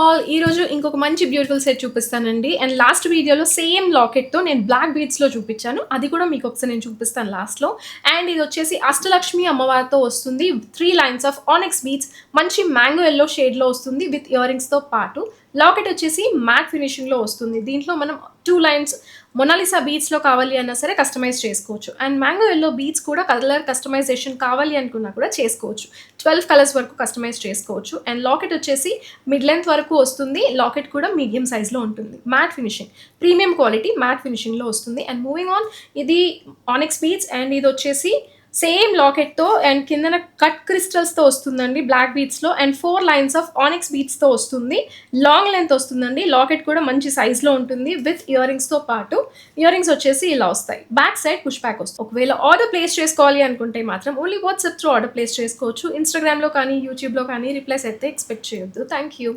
All ఈరోజు ఇంకొక మంచి బ్యూటిఫుల్ సెట్ చూపిస్తానండి. అండ్ లాస్ట్ వీడియోలో సేమ్ లాకెట్‌తో నేను బ్లాక్ బీడ్స్‌లో చూపించాను. అది కూడా మీకు ఒకసారి నేను చూపిస్తాను లాస్ట్‌లో. అండ్ ఇది వచ్చేసి అష్టలక్ష్మి అమ్మవారితో వస్తుంది. 3 లైన్స్ ఆఫ్ ఆనిక్స్ బీడ్స్ మంచి మ్యాంగో యెల్లో షేడ్‌లో వస్తుంది విత్ ఇయర్ రింగ్స్‌తో పాటు. లాకెట్ వచ్చేసి మ్యాట్ ఫినిషింగ్‌లో వస్తుంది. దీంట్లో మనం 2 లైన్స్ మొనాలిసా బీడ్స్‌లో కావాలి అన్నా సరే కస్టమైజ్ చేసుకోవచ్చు. అండ్ మ్యాంగో యెల్లో బీడ్స్ కూడా కలర్ కస్టమైజేషన్ కావాలి అనుకున్నా కూడా చేసుకోవచ్చు. 12 కలర్స్ వరకు కస్టమైజ్ చేసుకోవచ్చు. అండ్ లాకెట్ వచ్చేసి మిడ్ లెంత్ వరకు వస్తుంది. లాకెట్ కూడా మీడియం సైజ్‌లో ఉంటుంది. Matte finishing, premium quality matte ఫినిషింగ్‌లో వస్తుంది. అండ్ మూవింగ్ ఆన్, ఇది ఆనిక్స్ బీడ్స్ అండ్ ఇది వచ్చేసి సేమ్ లాకెట్‌తో అండ్ కిందన కట్ క్రిస్టల్స్‌తో వస్తుందండి బ్లాక్ బీడ్స్‌లో. అండ్ 4 లైన్స్ ఆఫ్ ఆనిక్స్ బీడ్స్‌తో వస్తుంది. లాంగ్ లెంత్ వస్తుందండి. లాకెట్ కూడా మంచి సైజ్‌లో ఉంటుంది విత్ ఇయర్ రింగ్స్‌తో పాటు. ఇయర్ రింగ్స్ వచ్చేసి ఇలా వస్తాయి. బ్యాక్ సైడ్ పుష్ బ్యాక్ వస్తుంది. ఒకవేళ ఆర్డర్ ప్లేస్ చేసుకోవాలి అనుకుంటే మాత్రం only WhatsApp through order place చేసుకోవచ్చు. ఇన్‌స్టాగ్రామ్‌లో కానీ, యూట్యూబ్‌లో కానీ రిప్లైస్ అయితే ఎక్స్‌పెక్ట్ చేయొద్దు. Thank you.